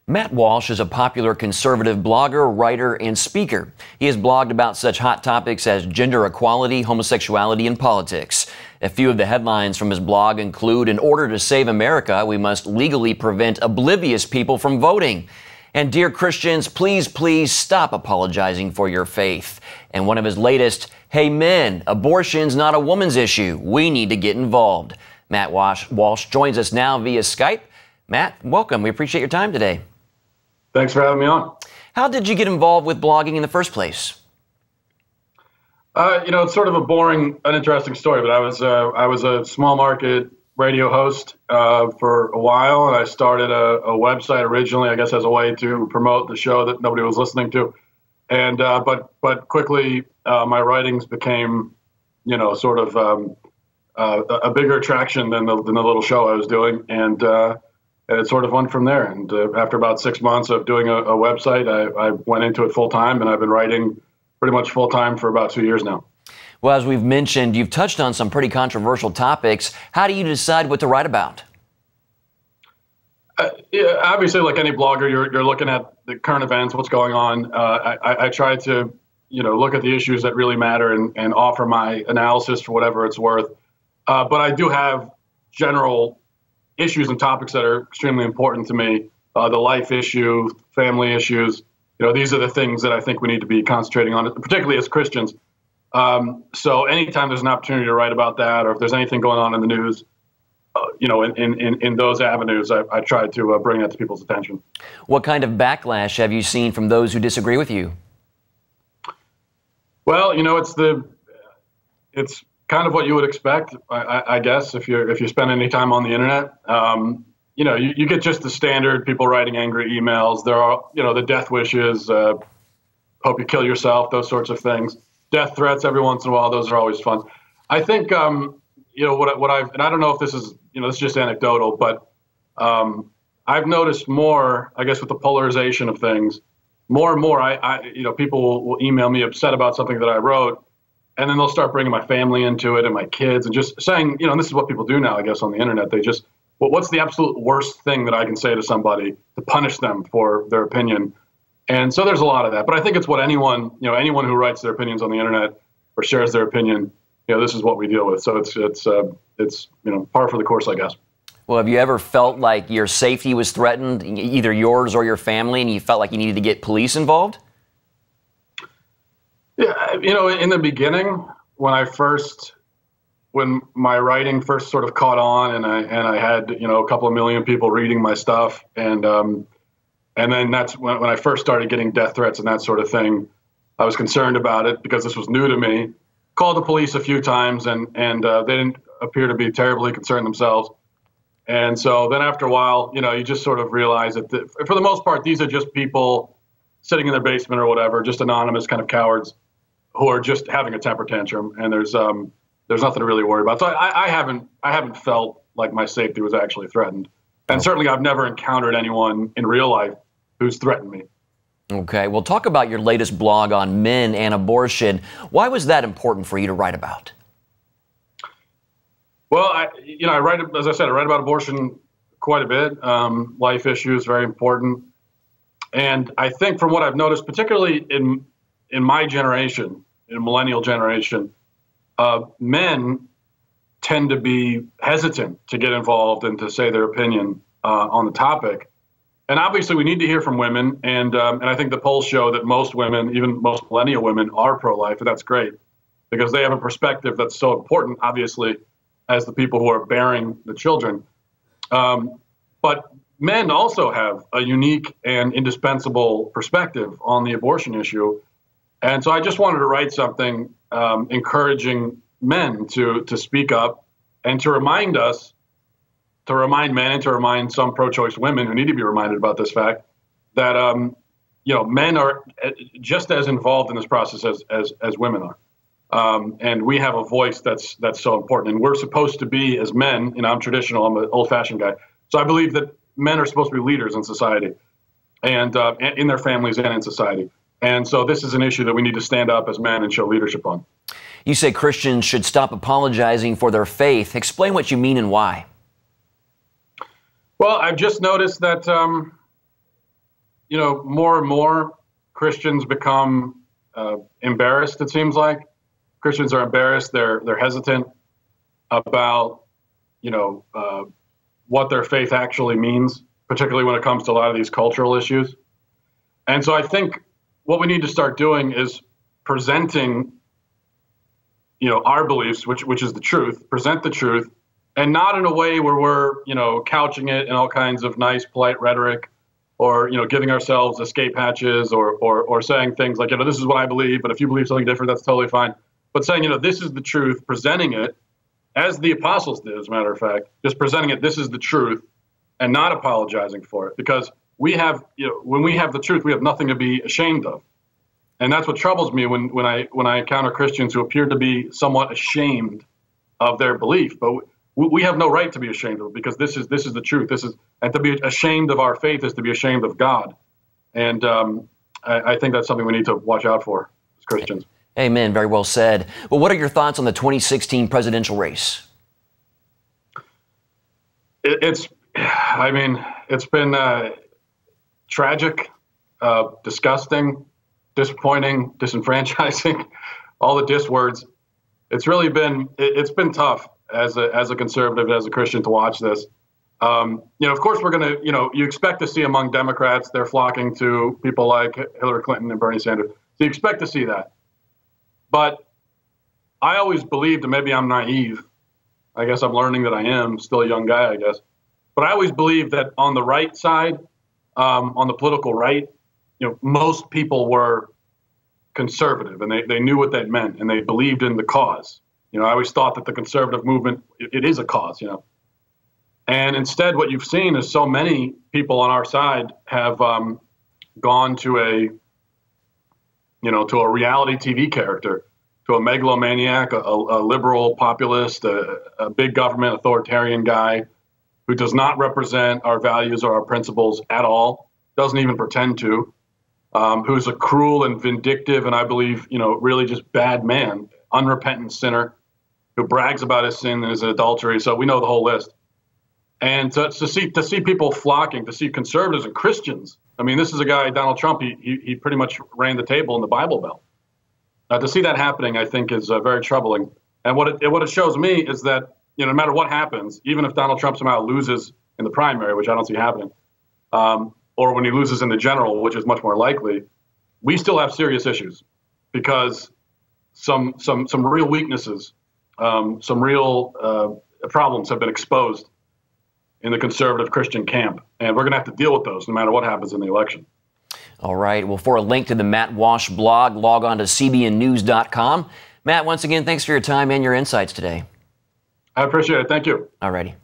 Matt Walsh is a popular conservative blogger, writer, and speaker. He has blogged about such hot topics as gender equality, homosexuality, and politics. A few of the headlines from his blog include, "In order to save America, we must legally prevent oblivious people from voting." And "Dear Christians, please, please stop apologizing for your faith." And one of his latest, "Hey men, abortion's not a woman's issue. We need to get involved." Matt Walsh joins us now via Skype. Matt, welcome. We appreciate your time today. Thanks for having me on. How did you get involved with blogging in the first place? It's sort of a boring, uninteresting story, but I was a small market radio host for a while, and I started a website originally, I guess, as a way to promote the show that nobody was listening to. And but quickly, my writings became, sort of a bigger attraction than the little show I was doing, and it sort of went from there. And after about 6 months of doing a website, I went into it full time, and I've been writing pretty much full time for about 2 years now. Well, as we've mentioned, you've touched on some pretty controversial topics. How do you decide what to write about? Yeah, obviously, like any blogger, you're looking at the current events, what's going on. I try to, look at the issues that really matter and offer my analysis for whatever it's worth. But I do have general issues and topics that are extremely important to me. The life issue, family issues. These are the things that I think we need to be concentrating on, particularly as Christians. So anytime there's an opportunity to write about that, or if there's anything going on in the news, in those avenues, I try to bring that to people's attention. What kind of backlash have you seen from those who disagree with you? Well, it's kind of what you would expect, I guess, if you spend any time on the internet. You get just the standard people writing angry emails. There are, the death wishes, hope you kill yourself, those sorts of things. Death threats every once in a while. Those are always fun. I think, what I've, and I don't know if this is, this is just anecdotal, but I've noticed more, I guess, with the polarization of things, more and more, people will email me upset about something that I wrote, and then they'll start bringing my family into it and my kids and just saying, and this is what people do now, I guess, on the internet. They just, well, what's the absolute worst thing that I can say to somebody to punish them for their opinion? And so there's a lot of that. But I think it's what anyone who writes their opinions on the internet or shares their opinion, this is what we deal with. So it's par for the course, I guess. Well, have you ever felt like your safety was threatened, either yours or your family, and you felt like you needed to get police involved? Yeah, in the beginning, when my writing first sort of caught on, and I had a couple of million people reading my stuff, and then that's when I first started getting death threats and that sort of thing. I was concerned about it because this was new to me. Called the police a few times, and they didn't appear to be terribly concerned themselves. And so then after a while, you just sort of realize that for the most part, these are just people sitting in their basement or whatever, just anonymous kind of cowards who are just having a temper tantrum, and there's nothing to really worry about. So I haven't felt like my safety was actually threatened, and certainly I've never encountered anyone in real life who's threatened me. Okay, well, talk about your latest blog on men and abortion. Why was that important for you to write about? Well, I write, as I said, I write about abortion quite a bit. Life issues, very important, and I think from what I've noticed, particularly in my generation, in millennial generation, men tend to be hesitant to get involved and to say their opinion on the topic. And obviously, we need to hear from women. And I think the polls show that most women, even most millennial women, are pro-life. And that's great because they have a perspective that's so important, obviously, as the people who are bearing the children. But men also have a unique and indispensable perspective on the abortion issue. And so I just wanted to write something encouraging men to speak up and to remind men and to remind some pro-choice women who need to be reminded about this fact that, men are just as involved in this process as women are. And we have a voice that's so important. And we're supposed to be, as men, I'm traditional, I'm an old-fashioned guy. So I believe that men are supposed to be leaders in society and in their families and in society. And so this is an issue that we need to stand up as men and show leadership on. You say Christians should stop apologizing for their faith. Explain what you mean and why. Well, I've just noticed that, more and more Christians become embarrassed, it seems like. Christians are embarrassed. They're hesitant about, what their faith actually means, particularly when it comes to a lot of these cultural issues. And so I think what we need to start doing is presenting, our beliefs, which is the truth, present the truth, and not in a way where we're, couching it in all kinds of nice, polite rhetoric, or, giving ourselves escape hatches, or saying things like, this is what I believe, but if you believe something different, that's totally fine. But saying, this is the truth, presenting it as the apostles did, as a matter of fact, just presenting it, this is the truth, and not apologizing for it, because we have, when we have the truth, we have nothing to be ashamed of. And that's what troubles me when I encounter Christians who appear to be somewhat ashamed of their belief. But we have no right to be ashamed of it, because this is the truth. And to be ashamed of our faith is to be ashamed of God. And I think that's something we need to watch out for as Christians. Amen. Very well said. Well, what are your thoughts on the 2016 presidential race? It's been tragic, disgusting, disappointing, disenfranchising, all the dis words. It's really been, it's been tough as a conservative, as a Christian, to watch this. Of course, we're going to, you expect to see among Democrats, they're flocking to people like Hillary Clinton and Bernie Sanders. So you expect to see that. But I always believed, and maybe I'm naive, I guess I'm learning that I am, still a young guy, I guess. But I always believed that on the right side, on the political right, most people were conservative, and they knew what that meant, and they believed in the cause. I always thought that the conservative movement, it is a cause, And instead, what you've seen is so many people on our side have gone to a reality TV character, to a megalomaniac, a liberal populist, a big government authoritarian guy who does not represent our values or our principles at all, doesn't even pretend to, who's a cruel and vindictive and I believe, really just bad man, unrepentant sinner who brags about his sin and his adultery. So we know the whole list. And to see people flocking, to see conservatives and Christians. I mean, this is a guy, Donald Trump, he pretty much ran the table in the Bible Belt. To see that happening, I think, is very troubling. And what it shows me is that, no matter what happens, even if Donald Trump somehow loses in the primary, which I don't see happening, or when he loses in the general, which is much more likely, we still have serious issues, because some real weaknesses, some real problems have been exposed in the conservative Christian camp. And we're going to have to deal with those no matter what happens in the election. All right. Well, for a link to the Matt Walsh blog, log on to cbnnews.com. Matt, once again, thanks for your time and your insights today. I appreciate it. Thank you. All righty.